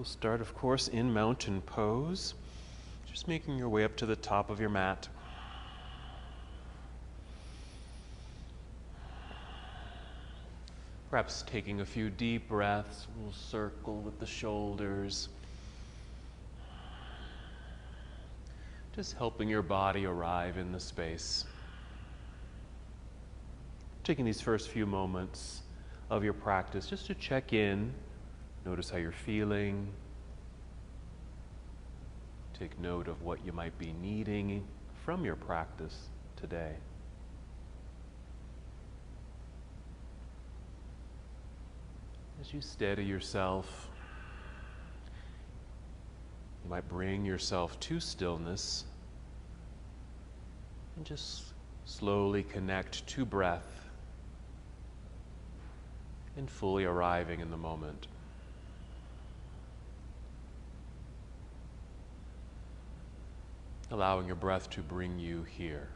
We'll start, of course, in mountain pose. Just making your way up to the top of your mat. Perhaps taking a few deep breaths. We'll circle with the shoulders. Just helping your body arrive in the space. Taking these first few moments of your practice just to check in. Notice how you're feeling. Take note of what you might be needing from your practice today. As you steady yourself, you might bring yourself to stillness and just slowly connect to breath and fully arriving in the moment. Allowing your breath to bring you here.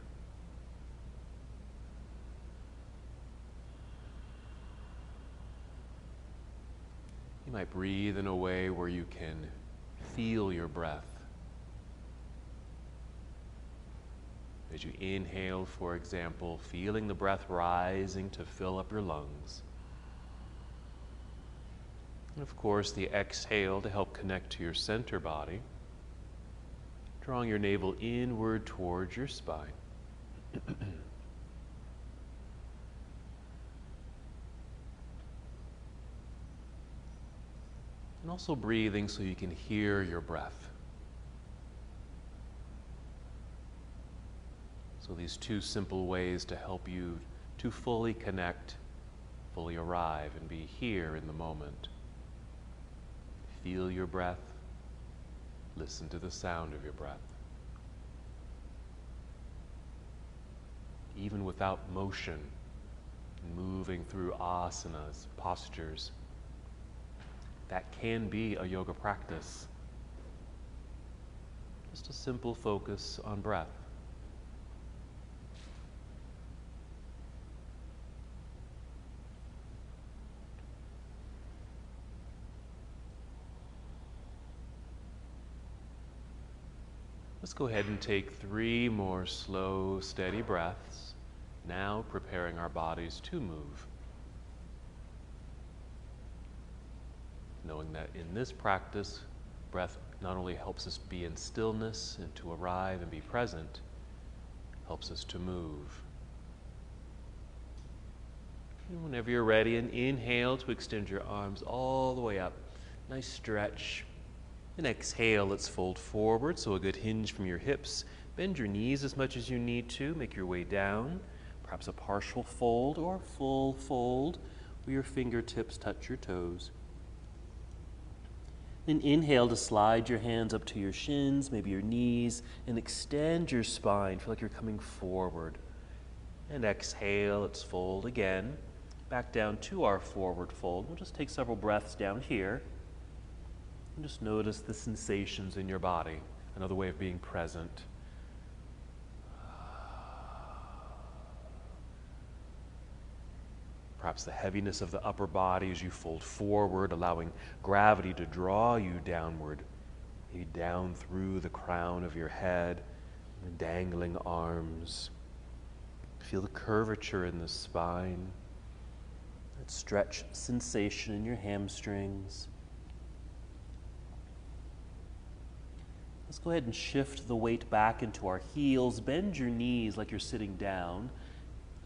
You might breathe in a way where you can feel your breath. As you inhale, for example, feeling the breath rising to fill up your lungs. And of course, the exhale to help connect to your center body. Drawing your navel inward towards your spine. And also breathing so you can hear your breath. So these two simple ways to help you to fully connect, fully arrive, and be here in the moment. Feel your breath. Listen to the sound of your breath. Even without motion, moving through asanas, postures, that can be a yoga practice. Just a simple focus on breath. Let's go ahead and take 3 more slow, steady breaths, now preparing our bodies to move. Knowing that in this practice, breath not only helps us be in stillness and to arrive and be present, helps us to move. And whenever you're ready, an inhale to extend your arms all the way up. Nice stretch. And exhale, let's fold forward, so a good hinge from your hips. Bend your knees as much as you need to. Make your way down. Perhaps a partial fold or full fold where your fingertips touch your toes. Then inhale to slide your hands up to your shins, maybe your knees, and extend your spine. Feel like you're coming forward. And exhale, let's fold again. Back down to our forward fold. We'll just take several breaths down here. And just notice the sensations in your body. Another way of being present. Perhaps the heaviness of the upper body as you fold forward, allowing gravity to draw you downward, maybe down through the crown of your head, and dangling arms. Feel the curvature in the spine, that stretch sensation in your hamstrings. Let's go ahead and shift the weight back into our heels. Bend your knees like you're sitting down.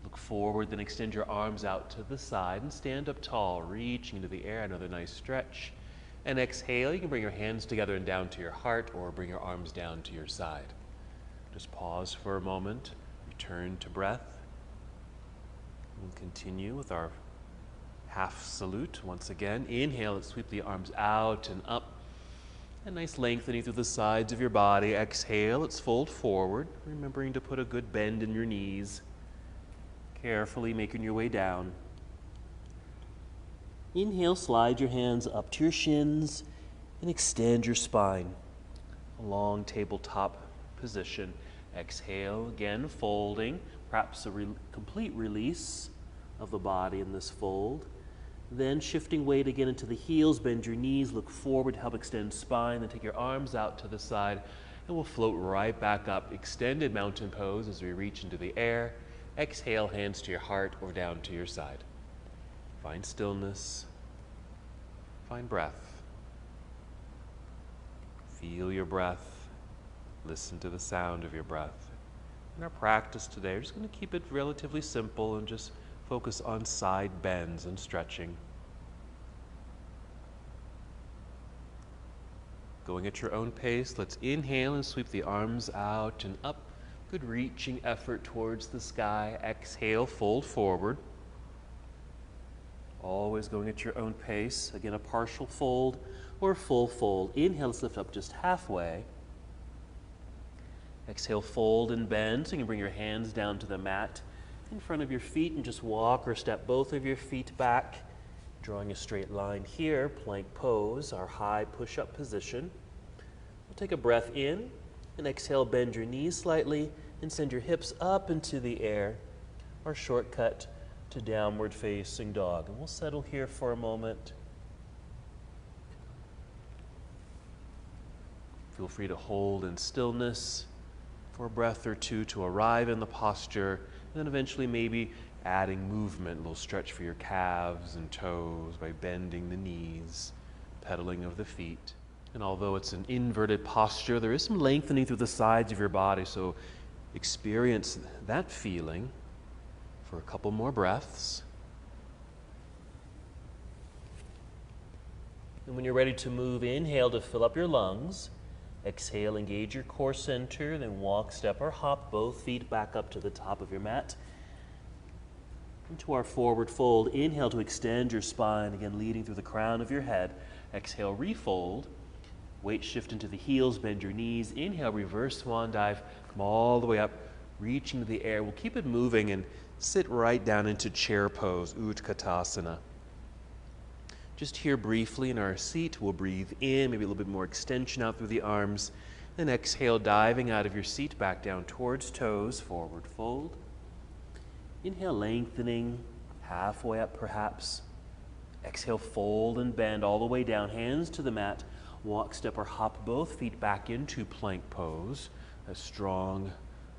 Look forward, then extend your arms out to the side and stand up tall, reaching into the air. Another nice stretch. And exhale, you can bring your hands together and down to your heart, or bring your arms down to your side. Just pause for a moment, return to breath. We'll continue with our half salute once again. Inhale, let's sweep the arms out and up. A nice lengthening through the sides of your body. Exhale, let's fold forward, remembering to put a good bend in your knees. Carefully making your way down. Inhale, slide your hands up to your shins and extend your spine. A long tabletop position. Exhale, again folding, perhaps a complete release of the body in this fold. Then shifting weight again into the heels, bend your knees, look forward, help extend spine, then take your arms out to the side, and we'll float right back up. Extended mountain pose as we reach into the air. Exhale, hands to your heart or down to your side. Find stillness, find breath. Feel your breath, listen to the sound of your breath. In our practice today, we're just going to keep it relatively simple and just focus on side bends and stretching. Going at your own pace, let's inhale and sweep the arms out and up. Good reaching effort towards the sky. Exhale, fold forward. Always going at your own pace. Again, a partial fold or full fold. Inhale, let's lift up just halfway. Exhale, fold and bend. So you can bring your hands down to the mat in front of your feet and just walk or step both of your feet back, drawing a straight line here. Plank pose, our high push-up position. We'll take a breath in and exhale, bend your knees slightly and send your hips up into the air. Our shortcut to downward facing dog. And we'll settle here for a moment. Feel free to hold in stillness for a breath or two to arrive in the posture, and then eventually maybe adding movement, a little stretch for your calves and toes by bending the knees, pedaling of the feet. And although it's an inverted posture, there is some lengthening through the sides of your body, so experience that feeling for a couple more breaths. And when you're ready to move, inhale to fill up your lungs. Exhale, engage your core center, then walk, step, or hop both feet back up to the top of your mat. Into our forward fold. Inhale to extend your spine, again leading through the crown of your head. Exhale, refold. Weight shift into the heels, bend your knees. Inhale, reverse swan dive. Come all the way up, reaching to the air. We'll keep it moving and sit right down into chair pose, Utkatasana. Just here briefly in our seat, we'll breathe in, maybe a little bit more extension out through the arms. Then exhale, diving out of your seat, back down towards toes, forward fold. Inhale, lengthening, halfway up perhaps. Exhale, fold and bend all the way down, hands to the mat. Walk, step, or hop both feet back into plank pose. A strong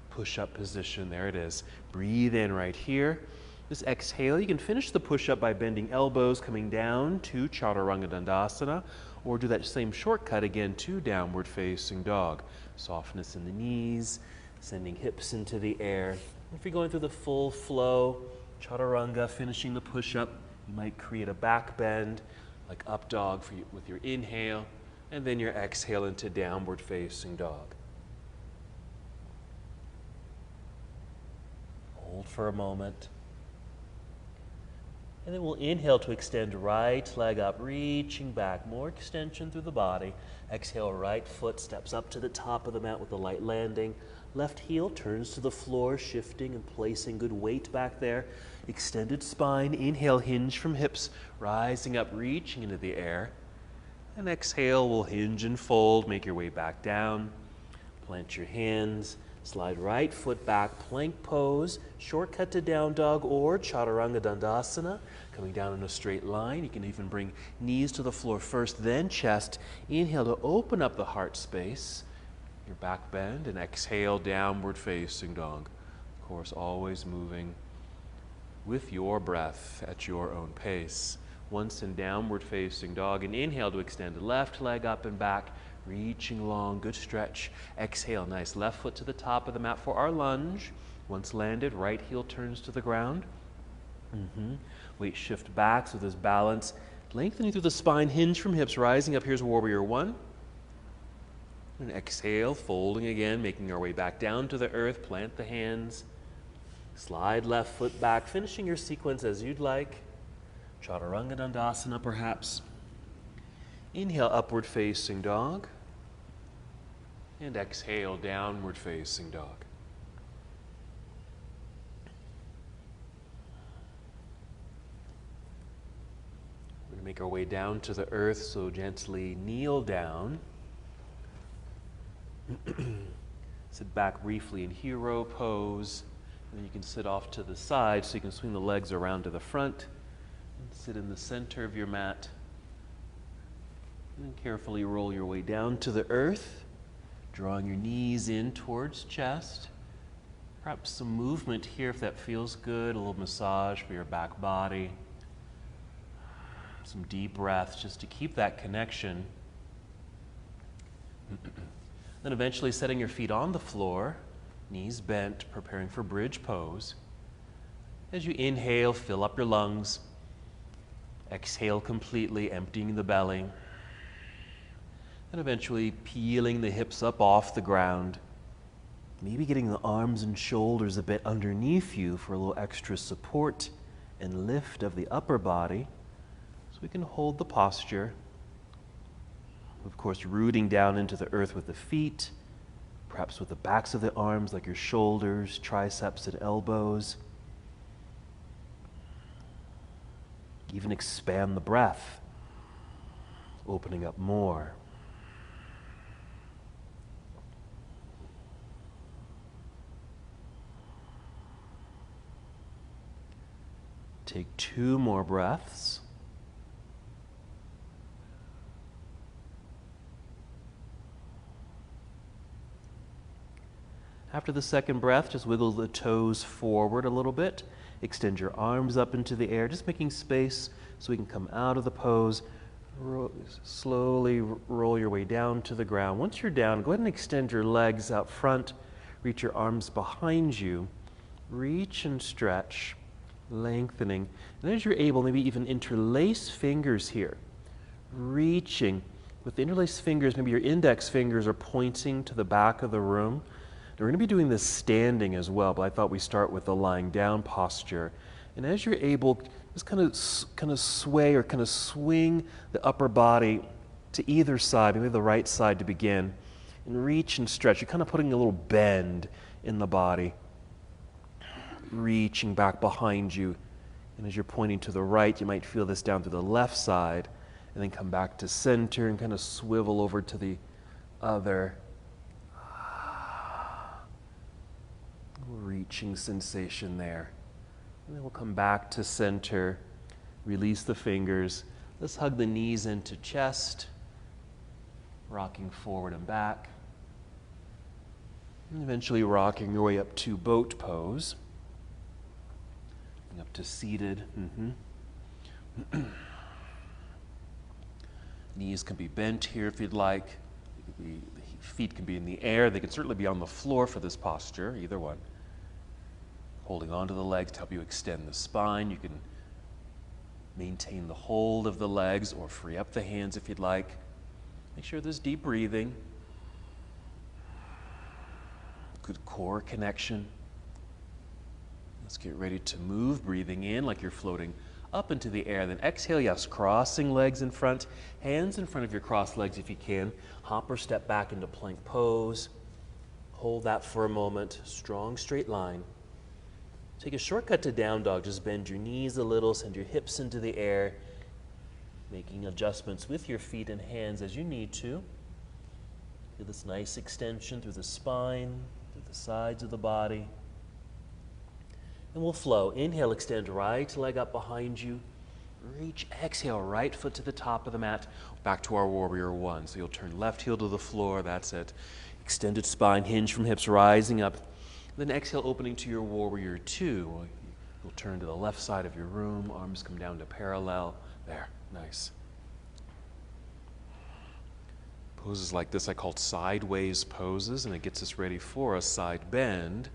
push-up position, there it is. Breathe in right here. This exhale, you can finish the push-up by bending elbows, coming down to Chaturanga Dandasana, or do that same shortcut again to downward facing dog. Softness in the knees, sending hips into the air. If you're going through the full flow, Chaturanga, finishing the push-up, you might create a back bend, like up dog for you, with your inhale, and then your exhale into downward facing dog. Hold for a moment. And then we'll inhale to extend right leg up, reaching back, more extension through the body. Exhale, right foot steps up to the top of the mat with a light landing. Left heel turns to the floor, shifting and placing good weight back there. Extended spine, inhale, hinge from hips, rising up, reaching into the air. And exhale, we'll hinge and fold, make your way back down. Plant your hands. Slide right foot back, plank pose, shortcut to down dog or Chaturanga Dandasana. Coming down in a straight line. You can even bring knees to the floor first, then chest. Inhale to open up the heart space, your back bend, and exhale, downward facing dog. Of course, always moving with your breath at your own pace. Once in downward facing dog, and inhale to extend the left leg up and back. Reaching long, good stretch. Exhale, nice left foot to the top of the mat for our lunge. Once landed, right heel turns to the ground. Weight shift back, so there's balance. Lengthening through the spine, hinge from hips, rising up. Here's warrior one. And exhale, folding again, making our way back down to the earth. Plant the hands. Slide left foot back, finishing your sequence as you'd like. Chaturanga Dandasana perhaps. Inhale, upward facing dog. And exhale, downward facing dog. We're going to make our way down to the earth, so gently kneel down. Sit back briefly in hero pose. And then you can sit off to the side so you can swing the legs around to the front. And Sit in the center of your mat. And carefully roll your way down to the earth, drawing your knees in towards chest. Perhaps some movement here if that feels good, a little massage for your back body. Some deep breaths just to keep that connection. Then eventually setting your feet on the floor, knees bent, preparing for bridge pose. As you inhale, fill up your lungs. Exhale completely, emptying the belly. And eventually peeling the hips up off the ground. Maybe getting the arms and shoulders a bit underneath you for a little extra support and lift of the upper body. So we can hold the posture. Of course, rooting down into the earth with the feet, perhaps with the backs of the arms like your shoulders, triceps, and elbows. Even expand the breath, opening up more. Take 2 more breaths. After the second breath, just wiggle the toes forward a little bit. Extend your arms up into the air, just making space so we can come out of the pose. Slowly roll your way down to the ground. Once you're down, go ahead and extend your legs out front. Reach your arms behind you. Reach and stretch, lengthening. And as you're able, maybe even interlace fingers here. Reaching. With the interlaced fingers, maybe your index fingers are pointing to the back of the room. We're going to be doing this standing as well, but I thought we start with the lying down posture. And as you're able, just kind of sway or kind of swing the upper body to either side, maybe the right side to begin, and reach and stretch. You're kind of putting a little bend in the body, reaching back behind you. And as you're pointing to the right, you might feel this down to the left side, and then come back to center and kind of swivel over to the other. Reaching sensation there. And then we'll come back to center, release the fingers. Let's hug the knees into chest, rocking forward and back. And eventually rocking your way up to boat pose. Up to seated. Knees can be bent here if you'd like. The feet can be in the air. They can certainly be on the floor for this posture, either one. Holding onto the legs to help you extend the spine. You can maintain the hold of the legs or free up the hands if you'd like. Make sure there's deep breathing. Good core connection. Let's get ready to move, breathing in like you're floating up into the air. Then exhale, yes, crossing legs in front, hands in front of your crossed legs if you can. Hop or step back into plank pose. Hold that for a moment. Strong straight line. Take a shortcut to down dog. Just bend your knees a little, send your hips into the air, making adjustments with your feet and hands as you need to. Feel this nice extension through the spine, through the sides of the body. And we'll flow. Inhale, extend right leg up behind you. Reach, exhale, right foot to the top of the mat. Back to our warrior one. So you'll turn left heel to the floor. That's it. Extended spine, hinge from hips, rising up. Then exhale, opening to your warrior two. You'll turn to the left side of your room. Arms come down to parallel. There, nice. Poses like this I call sideways poses, and it gets us ready for a side bend.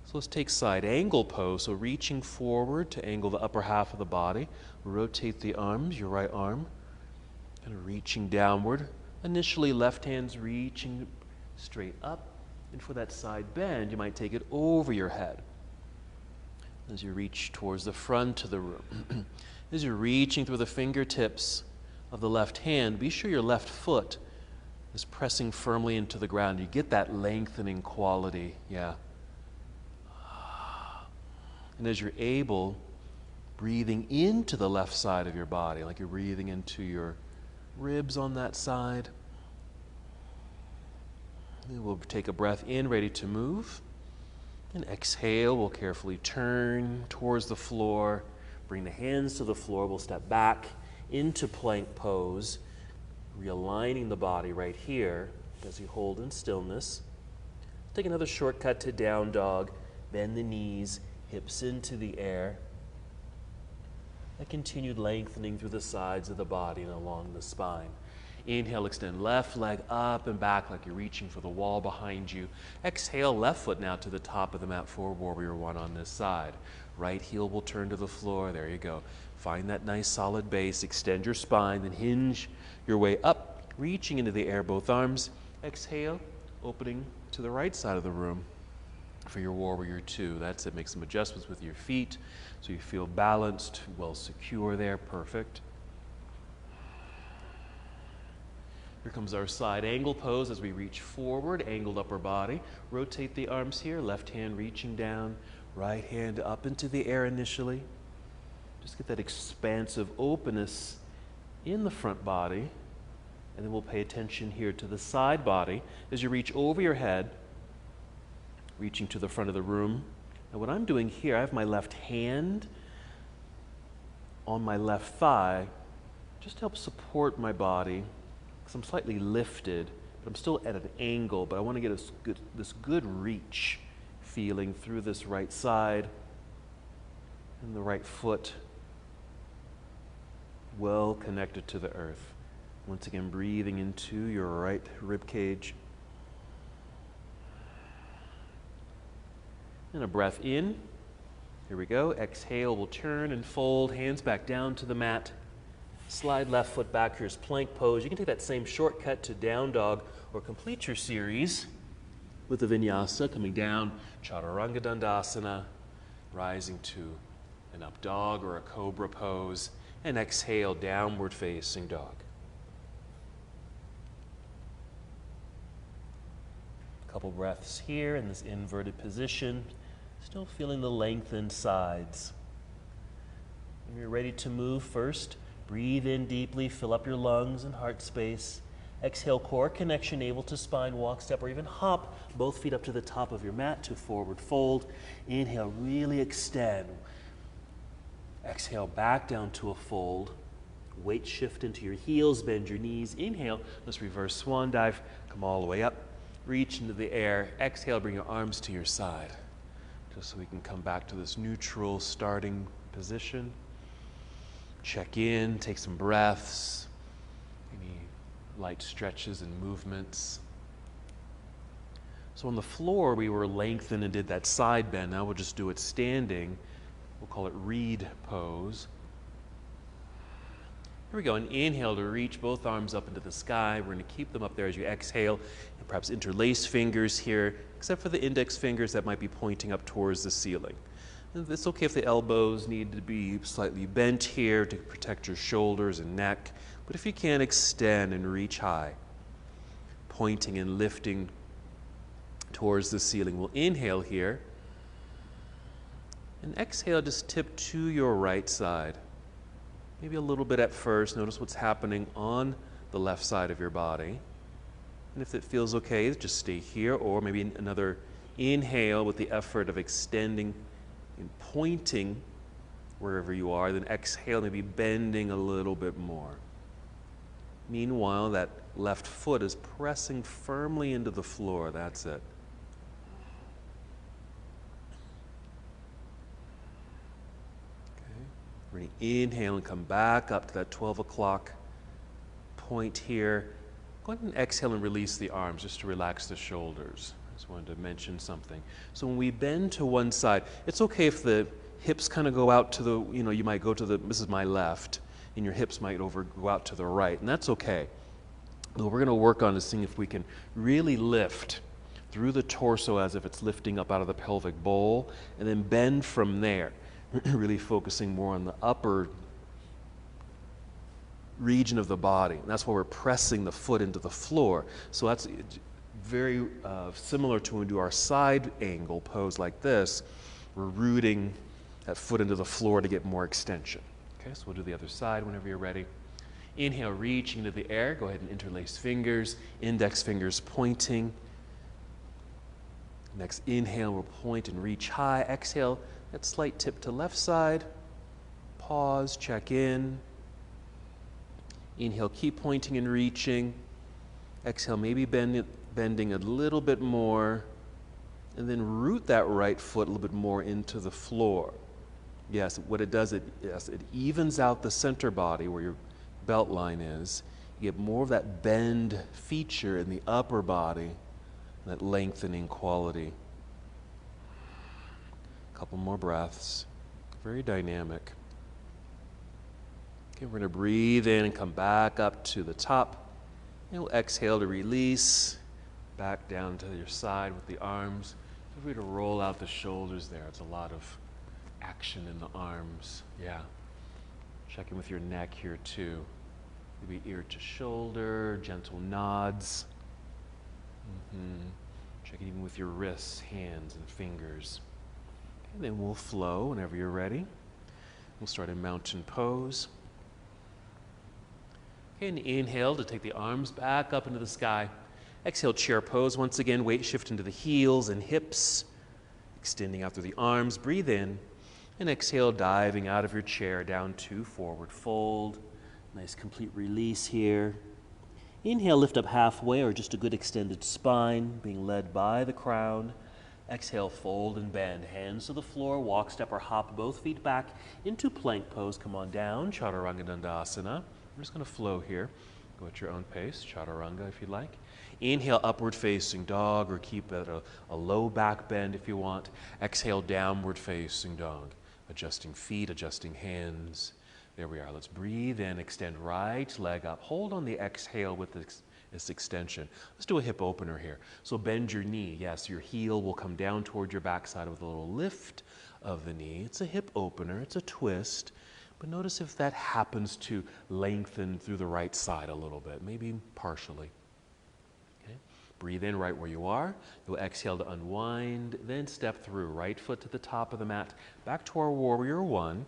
So let's take side angle pose. So reaching forward to angle the upper half of the body. Rotate the arms, your right arm, kind of reaching downward. Initially, left hand's reaching straight up. And for that side bend, you might take it over your head. As you reach towards the front of the room. As you're reaching through the fingertips of the left hand, be sure your left foot is pressing firmly into the ground. You get that lengthening quality, yeah. And as you're able, breathing into the left side of your body, like you're breathing into your ribs on that side. And we'll take a breath in, ready to move. And exhale, we'll carefully turn towards the floor, Bring the hands to the floor. We'll step back into plank pose, realigning the body right here as you hold in stillness. Take another shortcut to down dog. Bend the knees, hips into the air. A continued lengthening through the sides of the body and along the spine. Inhale, extend left leg up and back like you're reaching for the wall behind you. Exhale, left foot now to the top of the mat for warrior one on this side. Right heel will turn to the floor. There you go. Find that nice solid base. Extend your spine, then hinge your way up, reaching into the air, both arms. Exhale, opening to the right side of the room for your warrior two. That's it. Make some adjustments with your feet so you feel balanced, well secure there. Perfect. Here comes our side angle pose as we reach forward, angled upper body. Rotate the arms here, left hand reaching down, right hand up into the air initially. Just get that expansive openness in the front body. And then we'll pay attention here to the side body as you reach over your head, reaching to the front of the room. Now what I'm doing here, I have my left hand on my left thigh, just to help support my body. I'm slightly lifted, but I'm still at an angle, but I want to get this good reach feeling through this right side and the right foot, well connected to the earth. Once again, breathing into your right rib cage. And a breath in. Here we go. Exhale, we'll turn and fold, hands back down to the mat. Slide left foot back. Here's plank pose. You can take that same shortcut to down dog or complete your series with the Vinyasa, coming down, Chaturanga Dandasana, rising to an up dog or a cobra pose, and exhale, downward facing dog. A couple breaths here in this inverted position, still feeling the lengthened sides. When you're ready to move, first, breathe in deeply, fill up your lungs and heart space. Exhale, core connection, navel to spine, walk, step, or even hop both feet up to the top of your mat to forward fold. Inhale, really extend. Exhale, back down to a fold. Weight shift into your heels, bend your knees. Inhale, let's reverse swan dive. Come all the way up, reach into the air. Exhale, bring your arms to your side, just so we can come back to this neutral starting position. Check in, take some breaths, any light stretches and movements. So on the floor, we were lengthened and did that side bend. Now we'll just do it standing. We'll call it reed pose. Here we go, and inhale to reach both arms up into the sky. We're going to keep them up there as you exhale, and perhaps interlace fingers here, except for the index fingers that might be pointing up towards the ceiling. It's okay if the elbows need to be slightly bent here to protect your shoulders and neck, but if you can, extend and reach high, pointing and lifting towards the ceiling. We'll inhale here, and exhale, just tip to your right side. Maybe a little bit at first. Notice what's happening on the left side of your body. And if it feels okay, just stay here, or maybe another inhale with the effort of extending and pointing wherever you are, then exhale, maybe bending a little bit more. Meanwhile, that left foot is pressing firmly into the floor. That's it. Okay. We're going to inhale and come back up to that 12 o'clock point here. Go ahead and exhale and release the arms just to relax the shoulders. Just wanted to mention something. So when we bend to one side, it's okay if the hips kind of go out to the, you might go to the, this is my left, and your hips might go out to the right, and that's okay. What we're going to work on is seeing if we can really lift through the torso as if it's lifting up out of the pelvic bowl, and then bend from there, really focusing more on the upper region of the body. And that's why we're pressing the foot into the floor. So that's very similar to when we do our side angle pose like this. We're rooting that foot into the floor to get more extension. Okay, so we'll do the other side whenever you're ready. Inhale, reaching into the air. Go ahead and interlace fingers, index fingers pointing. Next inhale, we'll point and reach high. Exhale, that slight tip to left side. pause, check in. Inhale, keep pointing and reaching. Exhale, maybe bending a little bit more. And then root that right foot a little bit more into the floor. Yes, what it does, it evens out the center body where your belt line is. You get more of that bend feature in the upper body, that lengthening quality. A couple more breaths. Very dynamic. Okay, we're going to breathe in and come back up to the top. And we'll exhale to release. Back down to your side with the arms. Feel free to roll out the shoulders there. It's a lot of action in the arms. Yeah. Check in with your neck here too. Maybe ear to shoulder, gentle nods. Check in even with your wrists, hands, and fingers. And then we'll flow whenever you're ready. We'll start in mountain pose. Okay, and inhale to take the arms back up into the sky. Exhale, chair pose. Once again, weight shift into the heels and hips. Extending out through the arms. Breathe in. And exhale, diving out of your chair down to forward fold. Nice complete release here. Inhale, lift up halfway or just a good extended spine, being led by the crown. Exhale, fold and bend. Hands to the floor, walk, step, or hop both feet back into plank pose. Come on down, Chaturanga Dandasana. We're just going to flow here. Go at your own pace, Chaturanga if you'd like. Inhale, upward facing dog, or keep at a low back bend if you want. Exhale, downward facing dog. Adjusting feet, adjusting hands. There we are. Let's breathe in, extend right leg up. Hold on the exhale with this extension. Let's do a hip opener here. So bend your knee. Yes, your heel will come down toward your backside with a little lift of the knee. It's a hip opener. It's a twist. But notice if that happens to lengthen through the right side a little bit, maybe partially. Okay. Breathe in right where you are. You'll exhale to unwind, then step through. Right foot to the top of the mat. Back to our warrior one.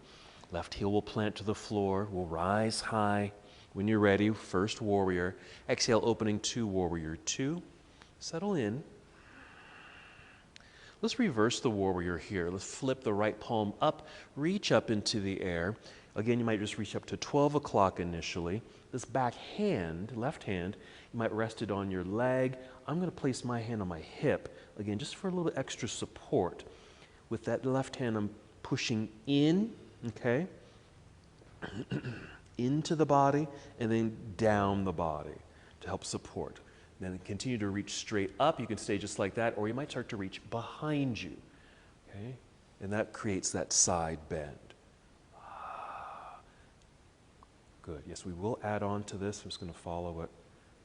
Left heel will plant to the floor. We'll rise high. When you're ready, first warrior. Exhale, opening to warrior two. Settle in. Let's reverse the warrior here. Let's flip the right palm up, reach up into the air. Again, you might just reach up to 12 o'clock initially. This back hand, left hand, you might rest it on your leg. I'm going to place my hand on my hip, again, just for a little bit extra support. With that left hand, I'm pushing in, okay, into the body, and then down the body to help support. Then continue to reach straight up. You can stay just like that, or you might start to reach behind you, okay? And that creates that side bend. Good. Yes, we will add on to this. I'm just going to follow what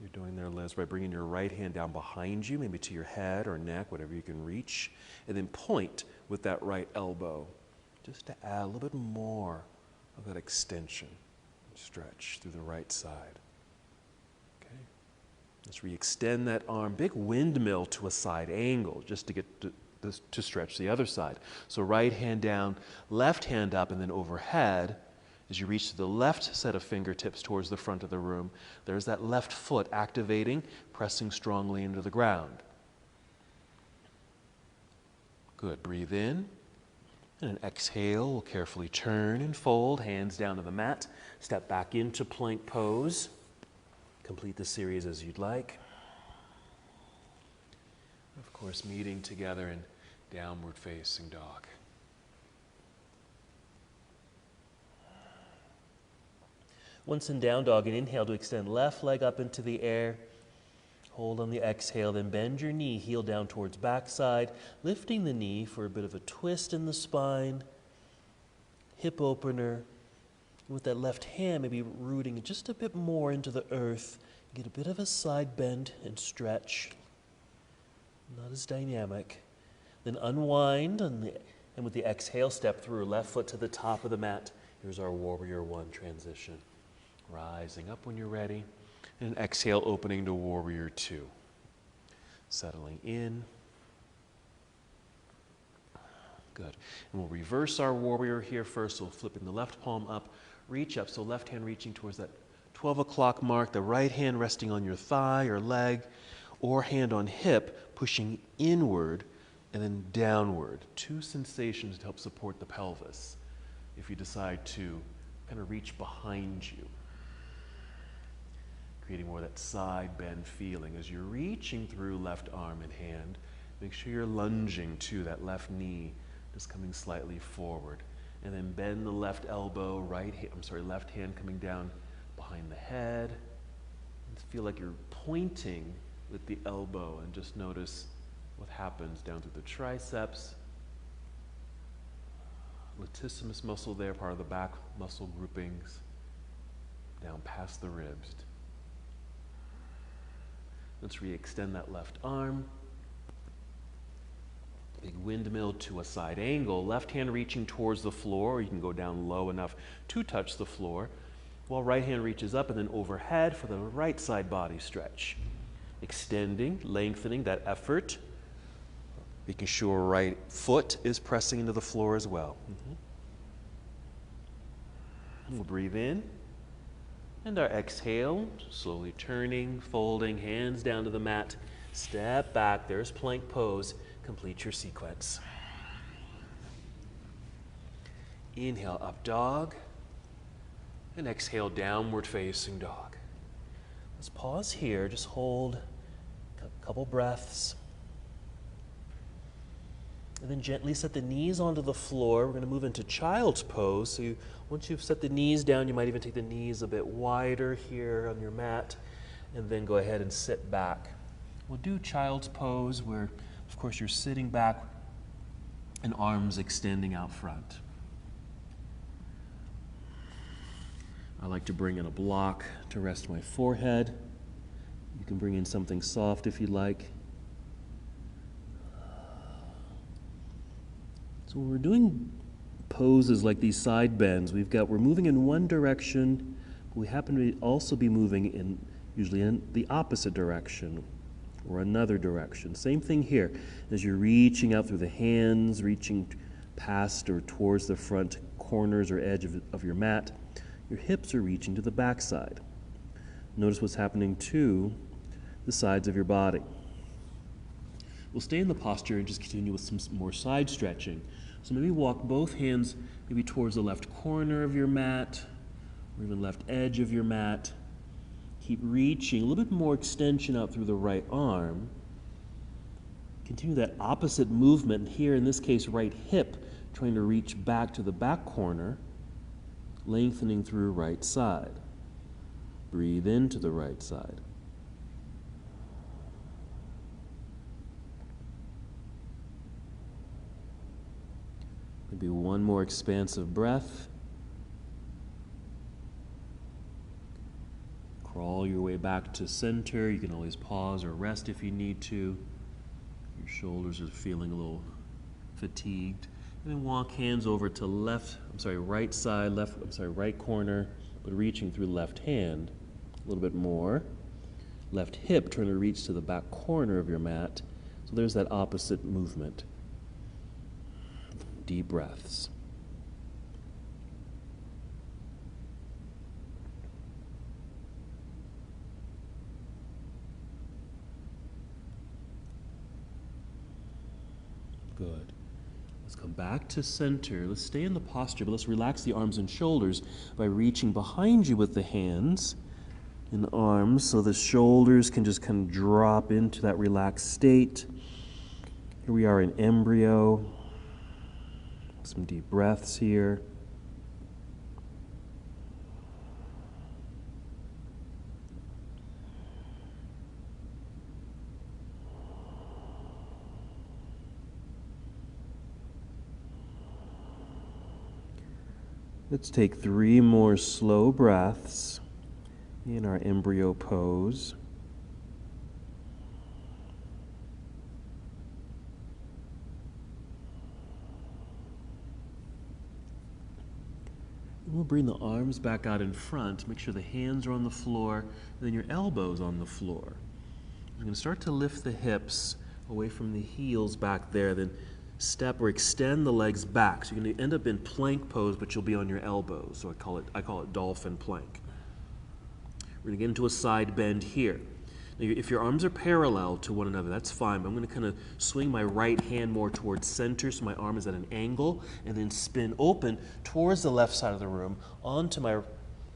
you're doing there, Liz, by bringing your right hand down behind you, maybe to your head or neck, whatever you can reach, and then point with that right elbow, just to add a little bit more of that extension, stretch through the right side. Okay. Let's re-extend that arm, big windmill to a side angle, just to get to stretch the other side. So right hand down, left hand up, and then overhead. As you reach to the left set of fingertips towards the front of the room, there's that left foot activating, pressing strongly into the ground. Good. Breathe in. And an exhale, we'll carefully turn and fold, hands down to the mat. Step back into plank pose. Complete the series as you'd like. Of course, meeting together in downward facing dog. Once in down dog, and inhale to extend left leg up into the air. Hold on the exhale, then bend your knee, heel down towards backside, lifting the knee for a bit of a twist in the spine. Hip opener. With that left hand, maybe rooting just a bit more into the earth. Get a bit of a side bend and stretch. Not as dynamic. Then unwind, and with the exhale, step through. Left foot to the top of the mat. Here's our warrior one transition. Rising up when you're ready. And an exhale, opening to warrior two. Settling in. Good. And we'll reverse our warrior here first. So flipping the left palm up, reach up. So left hand reaching towards that 12 o'clock mark. The right hand resting on your thigh or leg, or hand on hip, pushing inward and then downward. Two sensations to help support the pelvis. if you decide to kind of reach behind you, creating more of that side bend feeling. As you're reaching through left arm and hand, make sure you're lunging to that left knee, just coming slightly forward. And then bend the left elbow, left hand coming down behind the head. Just feel like you're pointing with the elbow, and just notice what happens down through the triceps. Latissimus muscle there, part of the back muscle groupings, down past the ribs. Let's re-extend that left arm. Big windmill to a side angle. Left hand reaching towards the floor, or you can go down low enough to touch the floor, while right hand reaches up and then overhead for the right side body stretch. Extending, lengthening that effort, making sure right foot is pressing into the floor as well. We'll breathe in. And our exhale, slowly turning, folding, hands down to the mat. Step back, there's plank pose. Complete your sequence. Inhale, up dog. And exhale, downward facing dog. Let's pause here, just hold a couple breaths. And then gently set the knees onto the floor. We're going to move into child's pose. So once you've set the knees down, you might even take the knees a bit wider here on your mat, and then go ahead and sit back. We'll do child's pose where, of course, you're sitting back and arms extending out front. I like to bring in a block to rest my forehead. You can bring in something soft if you like. So when we're doing poses like these side bends, we're moving in one direction, but we happen to also be moving usually in the opposite direction or another direction. Same thing here. As you're reaching out through the hands, reaching past or towards the front corners or edge of your mat, your hips are reaching to the back side. Notice what's happening to the sides of your body. We'll stay in the posture and just continue with some more side stretching. So maybe walk both hands maybe towards the left corner of your mat or even left edge of your mat. Keep reaching, a little bit more extension out through the right arm. Continue that opposite movement here, in this case right hip, trying to reach back to the back corner, lengthening through right side. Breathe into the right side. Maybe one more expansive breath. Crawl your way back to center. You can always pause or rest if you need to. Your shoulders are feeling a little fatigued. And then walk hands over to right side, right corner, but reaching through left hand. A little bit more. Left hip, trying to reach to the back corner of your mat. So there's that opposite movement. Deep breaths. Good. Let's come back to center. Let's stay in the posture, but let's relax the arms and shoulders by reaching behind you with the hands and arms so the shoulders can just kind of drop into that relaxed state. Here we are in embryo. Some deep breaths here. Let's take 3 more slow breaths in our embryo pose. We'll bring the arms back out in front. Make sure the hands are on the floor, and then your elbows on the floor. You're going to start to lift the hips away from the heels back there, then step or extend the legs back. So you're going to end up in plank pose, but you'll be on your elbows. So I call it dolphin plank. We're going to get into a side bend here. If your arms are parallel to one another, that's fine, but I'm going to kind of swing my right hand more towards center so my arm is at an angle, and then spin open towards the left side of the room onto my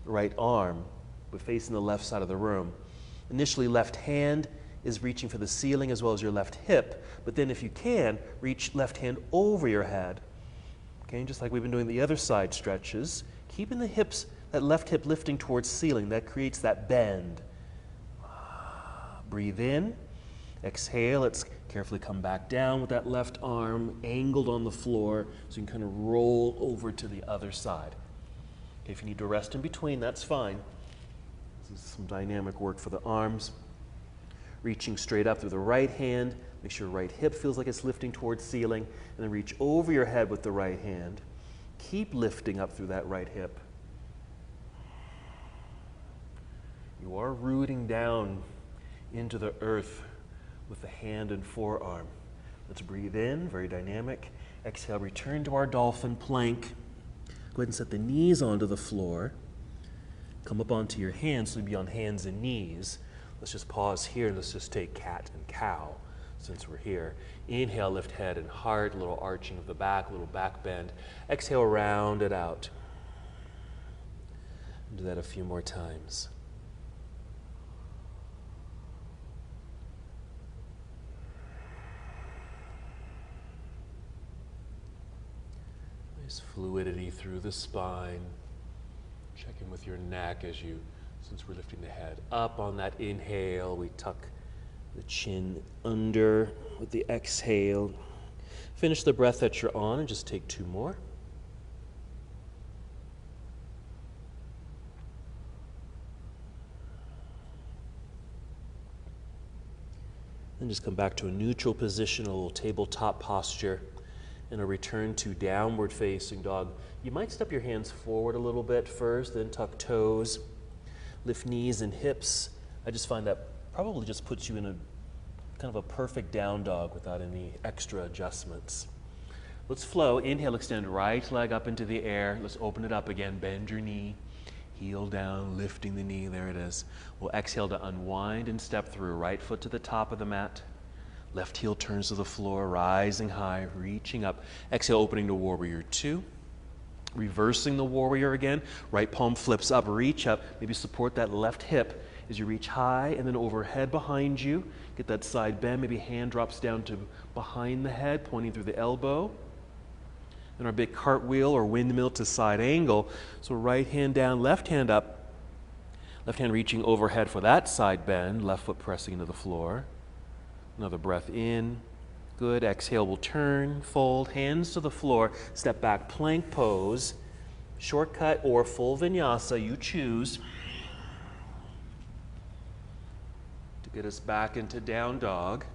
right arm, but facing the left side of the room. Initially, left hand is reaching for the ceiling as well as your left hip, but then if you can, reach left hand over your head. Okay, just like we've been doing the other side stretches, keeping the hips, that left hip lifting towards ceiling, that creates that bend. Breathe in, exhale, let's carefully come back down with that left arm angled on the floor so you can kind of roll over to the other side. Okay, if you need to rest in between, that's fine. This is some dynamic work for the arms. Reaching straight up through the right hand, make sure right hip feels like it's lifting towards ceiling, and then reach over your head with the right hand. Keep lifting up through that right hip. You are rooting down into the earth with the hand and forearm. Let's breathe in, very dynamic. Exhale, return to our dolphin plank. Go ahead and set the knees onto the floor. Come up onto your hands, so you'll be on hands and knees. Let's just pause here. Let's just take cat and cow since we're here. Inhale, lift head and heart, a little arching of the back, a little back bend. Exhale, round it out. Do that a few more times. Fluidity through the spine. Check in with your neck as you, since we're lifting the head up on that inhale, we tuck the chin under with the exhale. Finish the breath that you're on and just take two more. Then just come back to a neutral position, a little tabletop posture. And a return to downward facing dog. You might step your hands forward a little bit first, then tuck toes, lift knees and hips. I just find that probably just puts you in a kind of a perfect down dog without any extra adjustments. Let's flow. Inhale, extend right leg up into the air. Let's open it up again. Bend your knee, heel down, lifting the knee. There it is. We'll exhale to unwind and step through. Right foot to the top of the mat. Left heel turns to the floor, rising high, reaching up. Exhale, opening to warrior two. Reversing the warrior again. Right palm flips up, reach up. Maybe support that left hip as you reach high and then overhead behind you. Get that side bend. Maybe hand drops down to behind the head, pointing through the elbow. Then our big cartwheel or windmill to side angle. So right hand down, left hand up. Left hand reaching overhead for that side bend. Left foot pressing into the floor. Another breath in. Good. Exhale, we'll turn, fold, hands to the floor, step back, plank pose, shortcut or full vinyasa, you choose. To get us back into down dog.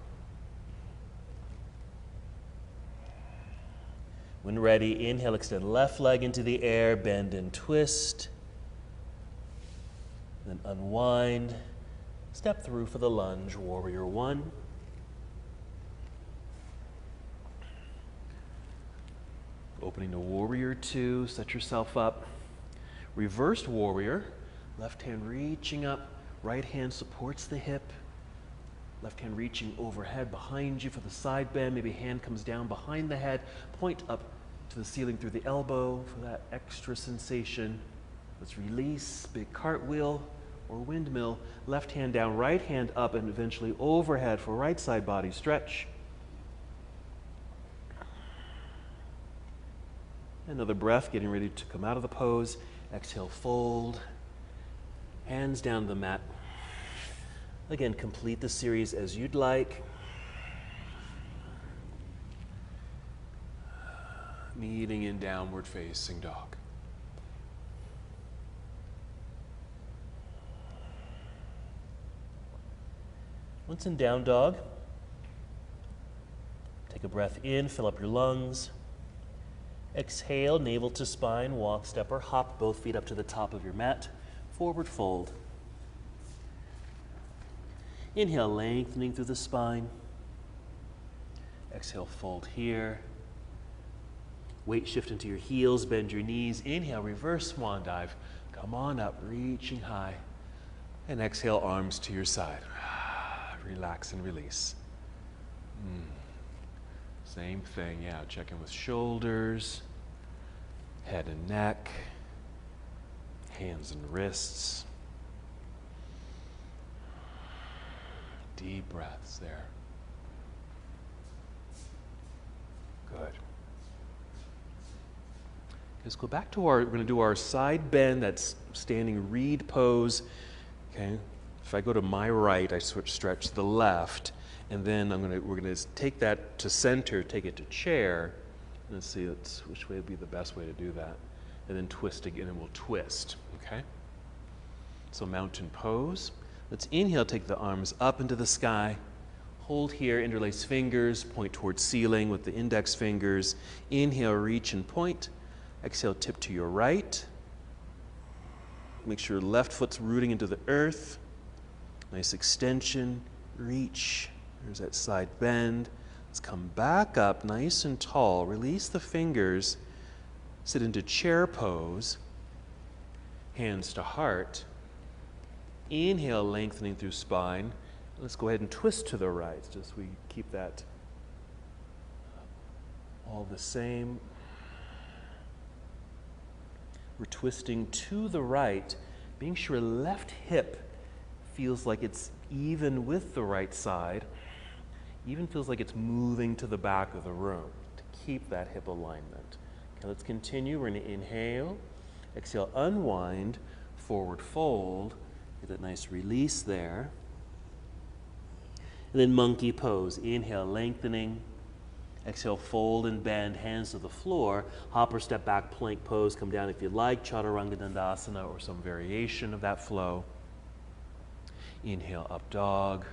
When ready, inhale, extend left leg into the air, bend and twist. Then unwind, step through for the lunge, warrior one. Opening to warrior two, set yourself up. Reversed warrior, left hand reaching up, right hand supports the hip. Left hand reaching overhead behind you for the side bend. Maybe hand comes down behind the head, point up to the ceiling through the elbow for that extra sensation. Let's release, big cartwheel or windmill. Left hand down, right hand up, and eventually overhead for right side body stretch. Another breath, getting ready to come out of the pose. Exhale, fold. Hands down the mat. Again, complete the series as you'd like. Meeting in downward facing dog. Once in down dog, take a breath in, fill up your lungs. Exhale, navel to spine, walk, step, or hop, both feet up to the top of your mat. Forward fold. Inhale, lengthening through the spine. Exhale, fold here. Weight shift into your heels, bend your knees. Inhale, reverse swan dive. Come on up, reaching high. And exhale, arms to your side. Relax and release. Same thing, yeah. Check in with shoulders, head and neck, hands and wrists. Deep breaths there. Good. Let's go back to we're going to do our side bend, that's standing reed pose. Okay. If I go to my right, I stretch to the left, and then we're going to take that to center, take it to chair. Let's see which way would be the best way to do that. And then twist again, and we'll twist. Okay. So mountain pose. Let's inhale, take the arms up into the sky. Hold here, interlace fingers, point towards ceiling with the index fingers. Inhale, reach and point. Exhale, tip to your right. Make sure left foot's rooting into the earth. Nice extension, reach. There's that side bend. Let's come back up nice and tall. Release the fingers. Sit into chair pose. Hands to heart. Inhale, lengthening through spine. Let's go ahead and twist to the right. Just we keep that all the same. We're twisting to the right, being sure left hip feels like it's even with the right side, even feels like it's moving to the back of the room to keep that hip alignment. Okay, let's continue. We're going to inhale, exhale, unwind, forward fold. Get that nice release there. And then monkey pose. Inhale, lengthening. Exhale, fold and bend, hands to the floor. Hop or step back, plank pose. Come down if you like, Chaturanga Dandasana or some variation of that flow. Inhale, up dog.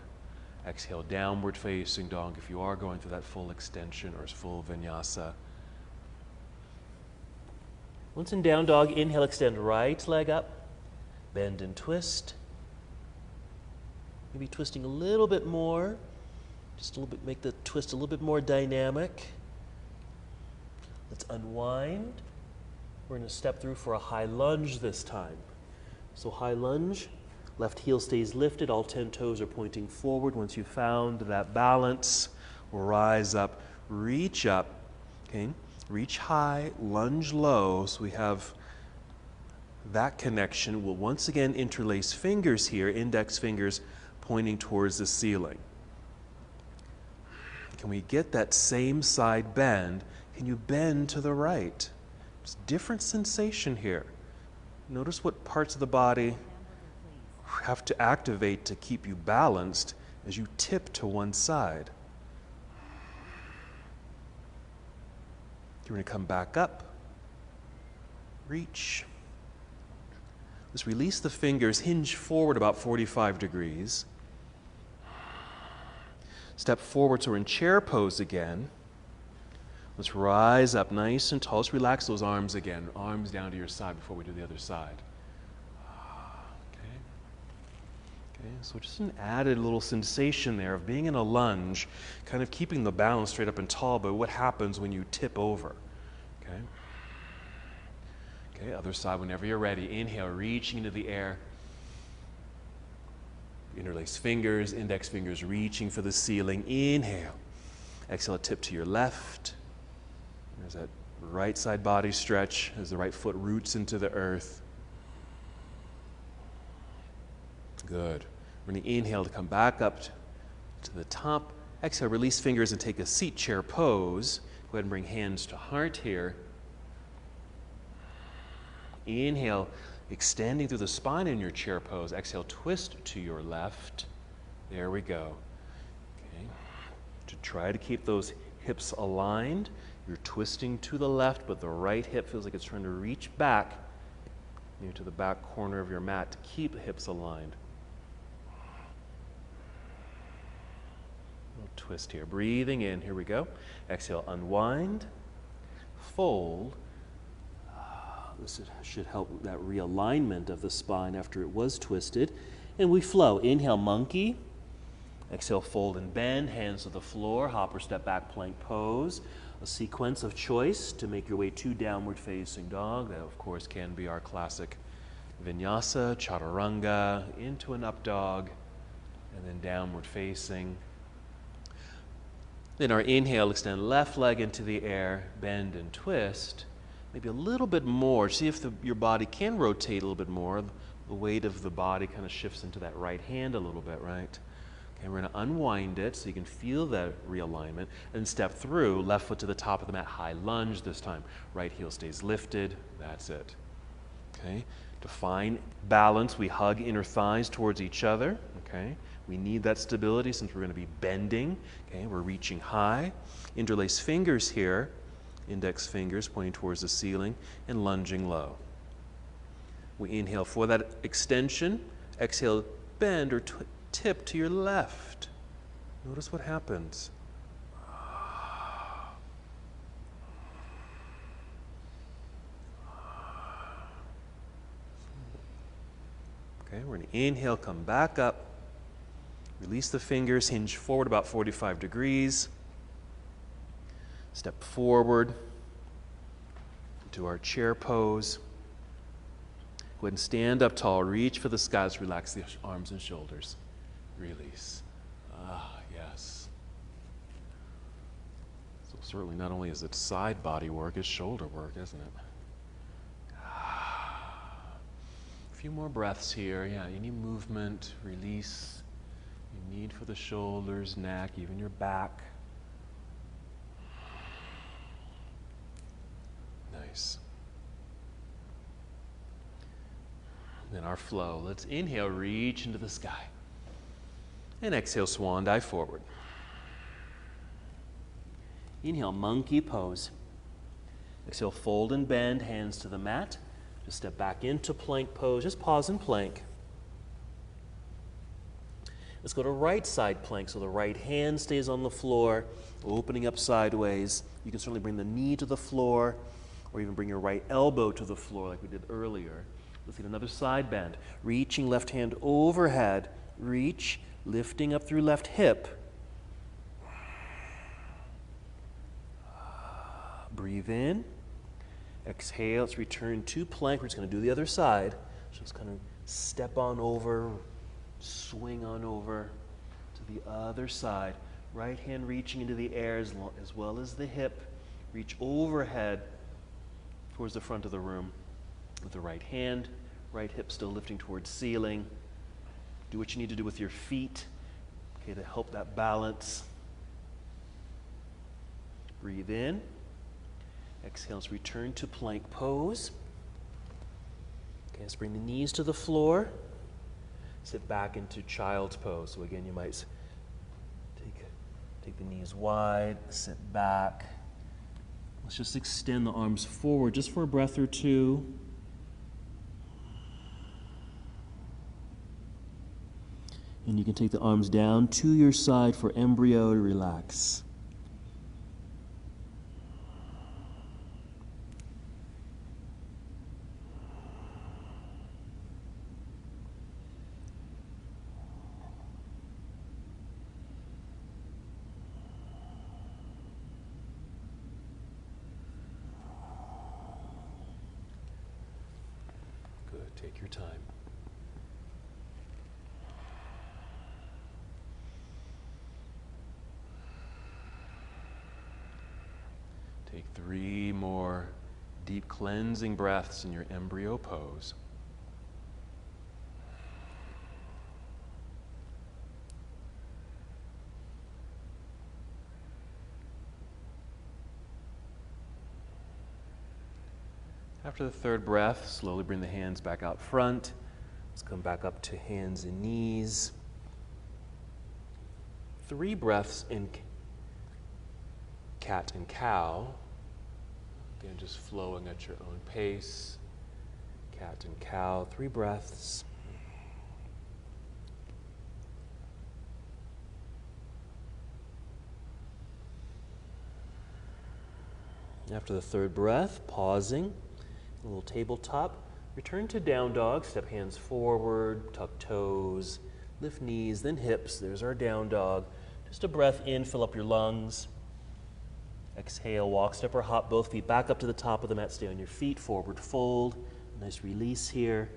Exhale, downward facing dog if you are going through that full extension or full vinyasa. Once in down dog, inhale, extend right leg up. Bend and twist. Maybe twisting a little bit more. Just a little bit, make the twist a little bit more dynamic. Let's unwind. We're going to step through for a high lunge this time. So high lunge, left heel stays lifted, all 10 toes are pointing forward. Once you've found that balance, we'll rise up, reach up, okay? Reach high, lunge low, so we have that connection. We'll once again interlace fingers here, index fingers pointing towards the ceiling. Can we get that same side bend? Can you bend to the right? It's a different sensation here. Notice what parts of the body have to activate to keep you balanced as you tip to one side. You're going to come back up, reach. Let's release the fingers, hinge forward about 45 degrees. Step forward, so we're in chair pose again. Let's rise up nice and tall. Let's relax those arms again. Arms down to your side before we do the other side. Okay, so just an added little sensation there of being in a lunge, kind of keeping the balance straight up and tall, but what happens when you tip over? Okay. Okay, other side whenever you're ready. Inhale, reaching into the air. Interlace fingers, index fingers reaching for the ceiling. Inhale. Exhale, tip to your left. There's that right side body stretch as the right foot roots into the earth. Good. We're going to inhale to come back up to the top. Exhale, release fingers and take a seat chair pose. Go ahead and bring hands to heart here. Inhale, extending through the spine in your chair pose. Exhale, twist to your left. There we go. Okay. To try to keep those hips aligned, you're twisting to the left, but the right hip feels like it's trying to reach back to the back corner of your mat to keep the hips aligned. Little twist here. Breathing in. Here we go. Exhale, unwind, fold. This should help that realignment of the spine after it was twisted. And we flow. Inhale, monkey. Exhale, fold and bend. Hands to the floor. Hop or step back, plank pose. A sequence of choice to make your way to downward facing dog. That, of course, can be our classic vinyasa, chaturanga, into an up dog, and then downward facing. Then our inhale, extend left leg into the air, bend and twist. Maybe a little bit more. See if your body can rotate a little bit more. The weight of the body kind of shifts into that right hand a little bit, right? Okay, we're going to unwind it so you can feel that realignment. And step through, left foot to the top of the mat, high lunge this time. Right heel stays lifted. That's it. Okay, to find balance, we hug inner thighs towards each other. Okay, we need that stability since we're going to be bending. Okay, we're reaching high. Interlace fingers here, index fingers pointing towards the ceiling, and lunging low. We inhale for that extension. Exhale, bend or tip to your left. Notice what happens. Okay, we're going to inhale, come back up. Release the fingers, hinge forward about 45 degrees. Step forward into our chair pose. Go ahead and stand up tall. Reach for the skies. Relax the arms and shoulders. Release. Ah, yes. So certainly not only is it side body work, it's shoulder work, isn't it? A few more breaths here. Yeah, any movement, release. You need for the shoulders, neck, even your back. Nice. Then our flow. Let's inhale, reach into the sky. And exhale, swan dive forward. Inhale, monkey pose. Exhale, fold and bend, hands to the mat. Just step back into plank pose. Just pause in plank. Let's go to right side plank. So the right hand stays on the floor, opening up sideways. You can certainly bring the knee to the floor, or even bring your right elbow to the floor like we did earlier. Let's get another side bend. Reaching left hand overhead. Reach, lifting up through left hip. Breathe in. Exhale. Let's return to plank. We're just going to do the other side. Just kind of step on over, swing on over to the other side. Right hand reaching into the air as well as the hip. Reach overhead towards the front of the room with the right hand. Right hip still lifting towards ceiling. Do what you need to do with your feet, okay, to help that balance. Breathe in. Exhale, let's return to plank pose. Okay, let's bring the knees to the floor. Sit back into child's pose. So again, you might take the knees wide, sit back. Let's just extend the arms forward just for a breath or two. And you can take the arms down to your side for embryo to relax. Good, take your time. Take 3 more deep cleansing breaths in your embryo pose. After the 3rd breath, slowly bring the hands back out front. Let's come back up to hands and knees. 3 breaths in cat and cow. Again, just flowing at your own pace. Cat and cow, 3 breaths. After the 3rd breath, pausing, a little tabletop. Return to down dog, step hands forward, tuck toes, lift knees, then hips. There's our down dog. Just a breath in, fill up your lungs. Exhale, walk, step, or hop both feet back up to the top of the mat. Stay on your feet, forward fold. Nice release here.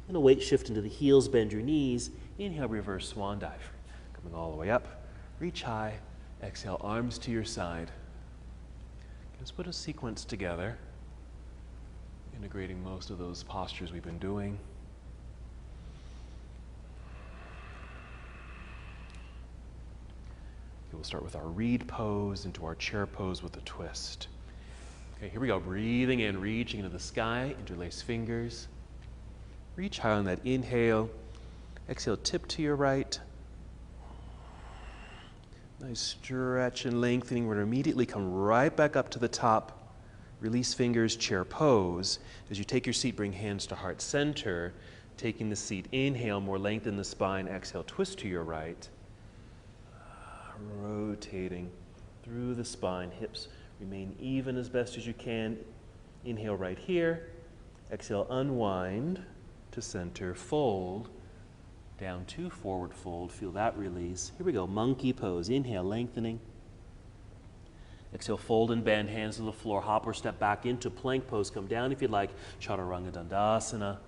And a weight shift into the heels, bend your knees. Inhale, reverse swan dive. Coming all the way up, reach high. Exhale, arms to your side. Let's put a sequence together, integrating most of those postures we've been doing. We'll start with our reed pose into our chair pose with a twist. Okay, here we go. Breathing in, reaching into the sky, interlace fingers. Reach high on that inhale. Exhale, tip to your right. Nice stretch and lengthening. We're going to immediately come right back up to the top. Release fingers, chair pose. As you take your seat, bring hands to heart center. Taking the seat, inhale, more length in the spine. Exhale, twist to your right. Rotating through the spine, hips remain even as best as you can. Inhale right here. Exhale, unwind to center, fold, down to forward fold. Feel that release. Here we go, monkey pose. Inhale, lengthening. Exhale, fold and bend, hands to the floor. Hop or step back into plank pose. Come down if you'd like. Chaturanga Dandasana.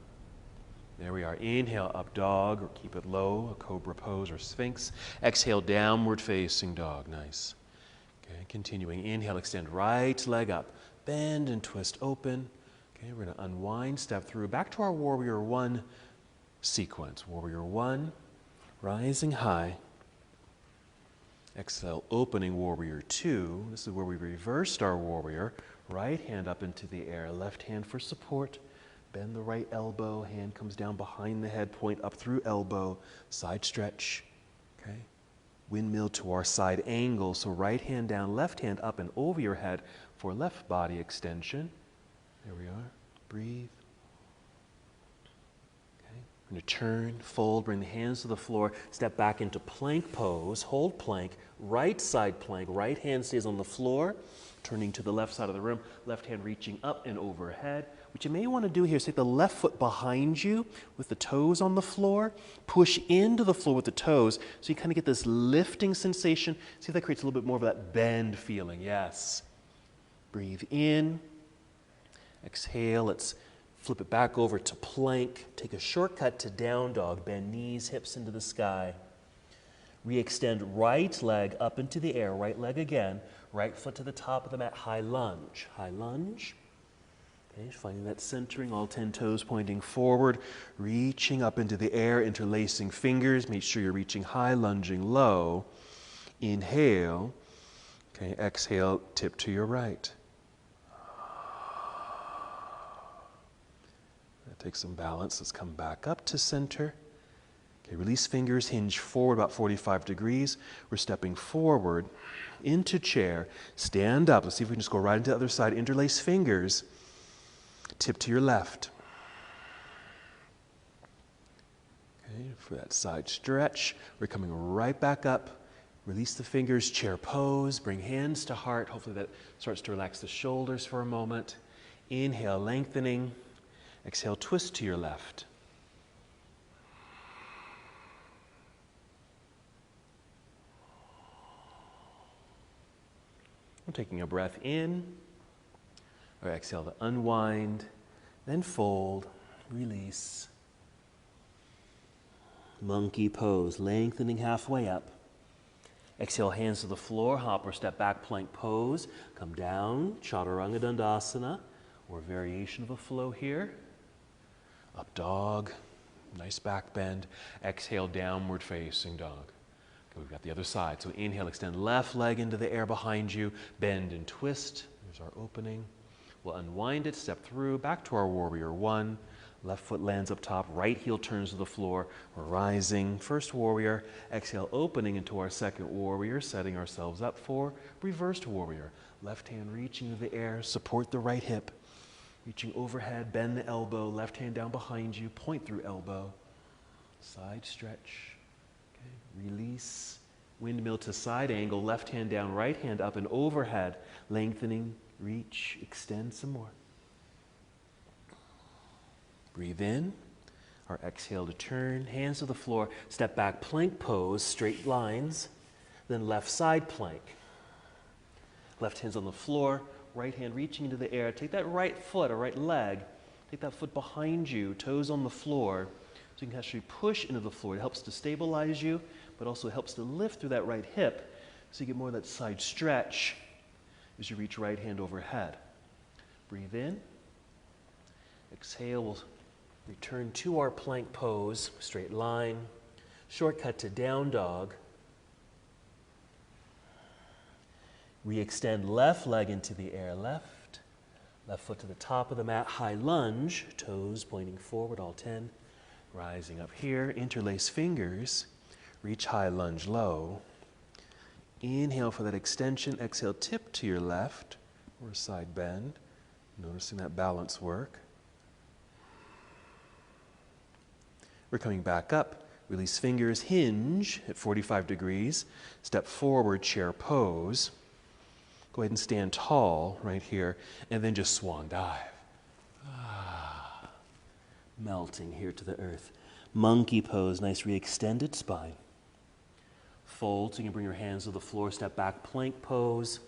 There we are. Inhale, up dog, or keep it low, a cobra pose or sphinx. Exhale, downward facing dog. Nice. Okay, continuing. Inhale, extend right leg up. Bend and twist open. Okay, we're going to unwind, step through. Back to our warrior one sequence. Warrior one, rising high. Exhale, opening warrior two. This is where we reversed our warrior. Right hand up into the air, left hand for support. Bend the right elbow, hand comes down behind the head, point up through elbow, side stretch, okay? Windmill to our side angle, so right hand down, left hand up and over your head for left body extension. There we are, breathe. Okay, we're going to turn, fold, bring the hands to the floor, step back into plank pose, hold plank, right side plank, right hand stays on the floor, turning to the left side of the room, left hand reaching up and overhead. What you may want to do here is take the left foot behind you with the toes on the floor, push into the floor with the toes so you kind of get this lifting sensation. See if that creates a little bit more of that bend feeling. Yes. Breathe in. Exhale. Let's flip it back over to plank. Take a shortcut to down dog. Bend knees, hips into the sky. Re-extend right leg up into the air. Right leg again. Right foot to the top of the mat. High lunge. High lunge. Okay, finding that centering, all 10 toes pointing forward, reaching up into the air, interlacing fingers. Make sure you're reaching high, lunging low. Inhale. Okay, exhale, tip to your right. That takes some balance. Let's come back up to center. Okay, release fingers, hinge forward about 45 degrees. We're stepping forward into chair. Stand up. Let's see if we can just go right into the other side. Interlace fingers. Tip to your left. Okay, for that side stretch, we're coming right back up. Release the fingers, chair pose, bring hands to heart. Hopefully that starts to relax the shoulders for a moment. Inhale, lengthening. Exhale, twist to your left. I'm taking a breath in. Or exhale to unwind, then fold, release. Monkey pose, lengthening halfway up. Exhale, hands to the floor, hop or step back, plank pose. Come down, Chaturanga Dandasana, or variation of a flow here. Up dog, nice back bend. Exhale, downward facing dog. Okay, we've got the other side. So inhale, extend left leg into the air behind you, bend and twist. There's our opening. We'll unwind it, step through, back to our warrior one. Left foot lands up top, right heel turns to the floor. We're rising, first warrior. Exhale, opening into our second warrior, setting ourselves up for reversed warrior. Left hand reaching into the air, support the right hip. Reaching overhead, bend the elbow, left hand down behind you, point through elbow. Side stretch, okay, release. Windmill to side angle, left hand down, right hand up and overhead. Lengthening, reach, extend some more. Breathe in. Our exhale to turn, hands to the floor, step back, plank pose, straight lines, then left side plank. Left hand's on the floor, right hand reaching into the air. Take that right foot or right leg, take that foot behind you, toes on the floor, So you can actually push into the floor. It helps to stabilize you, but also helps to lift through that right hip so you get more of that side stretch as you reach right hand overhead. Breathe in. Exhale, we'll return to our plank pose, straight line. Shortcut to down dog. Re-extend left leg into the air, left foot to the top of the mat, high lunge, toes pointing forward, all 10. Rising up here, interlace fingers, reach high lunge low. Inhale for that extension, exhale, tip to your left or side bend. Noticing that balance work. We're coming back up, release fingers, hinge at 45 degrees, step forward, chair pose. Go ahead and stand tall right here, and then just swan dive. Melting here to the earth. Monkey pose, nice re-extended spine. Fold so you can bring your hands to the floor, step back, plank pose.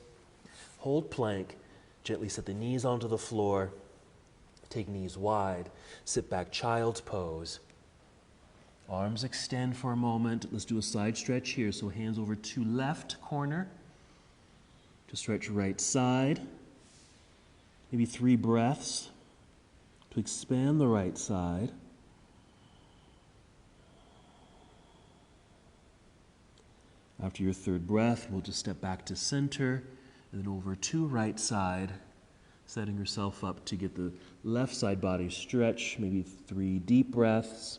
Hold plank, gently set the knees onto the floor. Take knees wide, sit back, child's pose. Arms extend for a moment. Let's do a side stretch here. So hands over to left corner. To stretch right side. Maybe 3 breaths to expand the right side. After your 3rd breath, we'll just step back to center and then over to right side, setting yourself up to get the left side body stretch, maybe 3 deep breaths.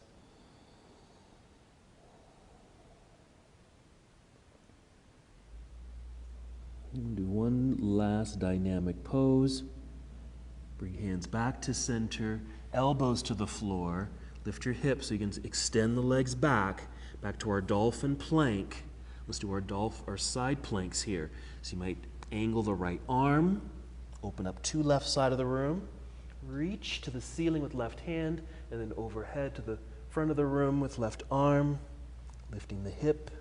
And do one last dynamic pose. Bring hands back to center, elbows to the floor. Lift your hips so you can extend the legs back to our dolphin plank. Let's do our side planks here. So you might angle the right arm, open up to left side of the room, reach to the ceiling with left hand, and then overhead to the front of the room with left arm, lifting the hip.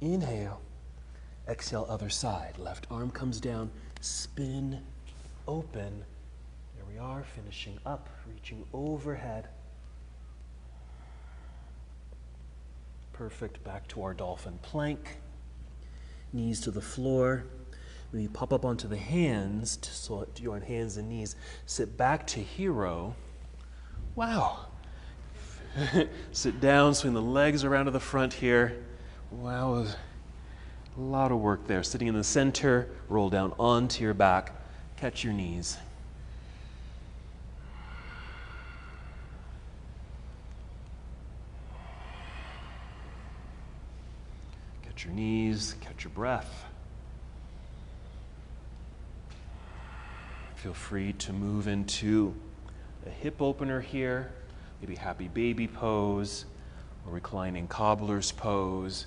Inhale. Exhale, other side. Left arm comes down, spin, open. There we are, finishing up, reaching overhead. Perfect, back to our dolphin plank. Knees to the floor. Maybe pop up onto the hands, so you're on hands and knees. Sit back to hero. Wow. Sit down, swing the legs around to the front here. Wow. A lot of work there. Sitting in the center, roll down onto your back, catch your knees. Catch your knees, catch your breath. Feel free to move into a hip opener here, maybe happy baby pose or reclining cobbler's pose.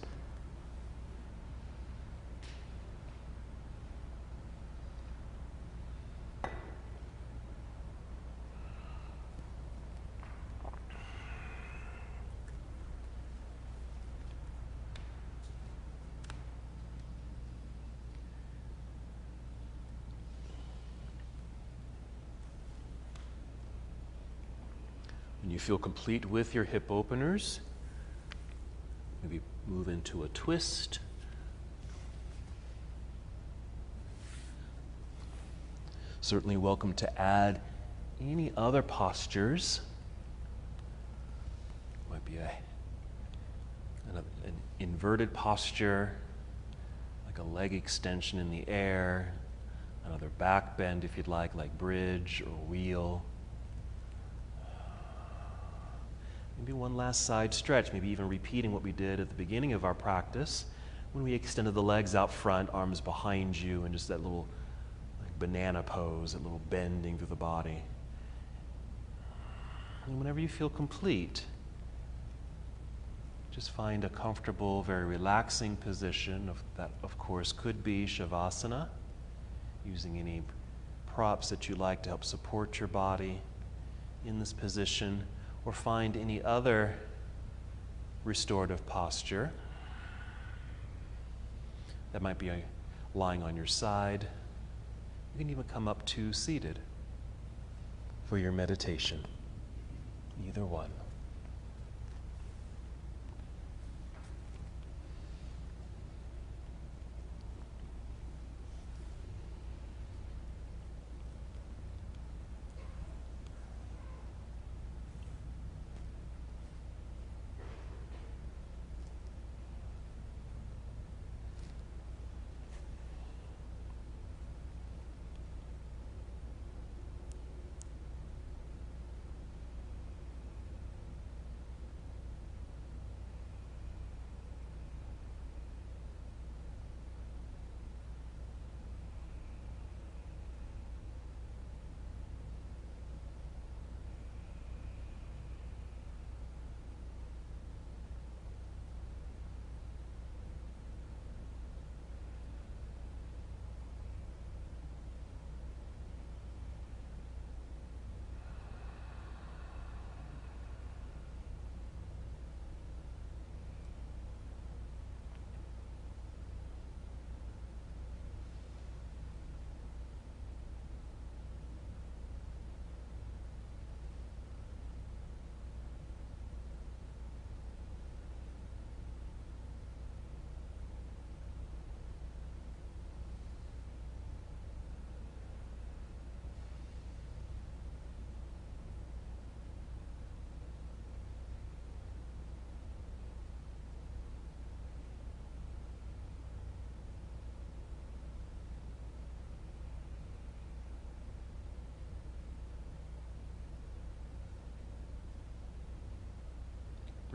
When you feel complete with your hip openers, maybe move into a twist. Certainly welcome to add any other postures. Might be an inverted posture, like a leg extension in the air, another back bend if you'd like bridge or wheel. Maybe one last side stretch, maybe even repeating what we did at the beginning of our practice when we extended the legs out front, arms behind you, and just that little banana pose, that little bending through the body. And whenever you feel complete, just find a comfortable, very relaxing position. That, of course, could be Shavasana, using any props that you like to help support your body in this position, or find any other restorative posture. That might be lying on your side. You can even come up to seated for your meditation. Either one.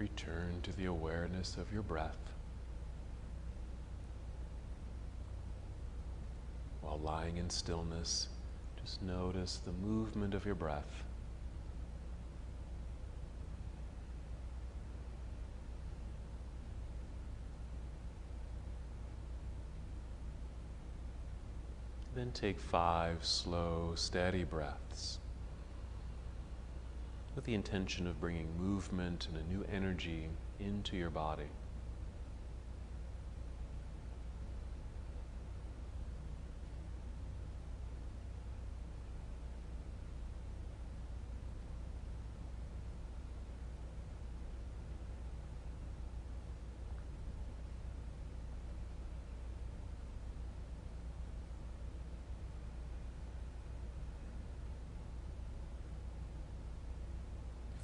return to the awareness of your breath. While lying in stillness, just notice the movement of your breath. Then take 5 slow, steady breaths with the intention of bringing movement and a new energy into your body.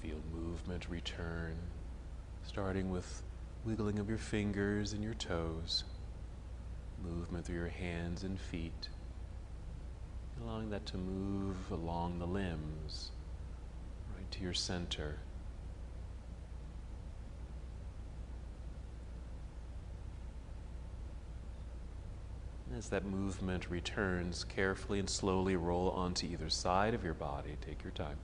Feel movement return, starting with wiggling of your fingers and your toes, movement through your hands and feet, allowing that to move along the limbs, right to your center. As that movement returns, carefully and slowly roll onto either side of your body. Take your time.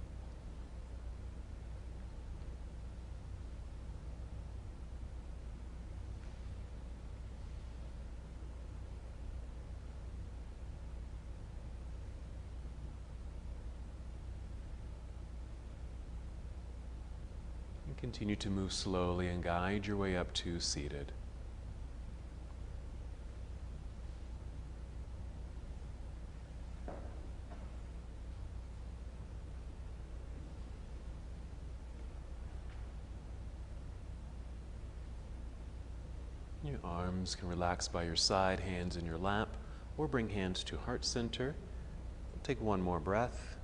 Continue to move slowly and guide your way up to seated. Your arms can relax by your side, hands in your lap, or bring hands to heart center. Take one more breath.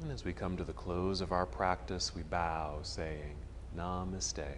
And as we come to the close of our practice, we bow, saying, Namaste.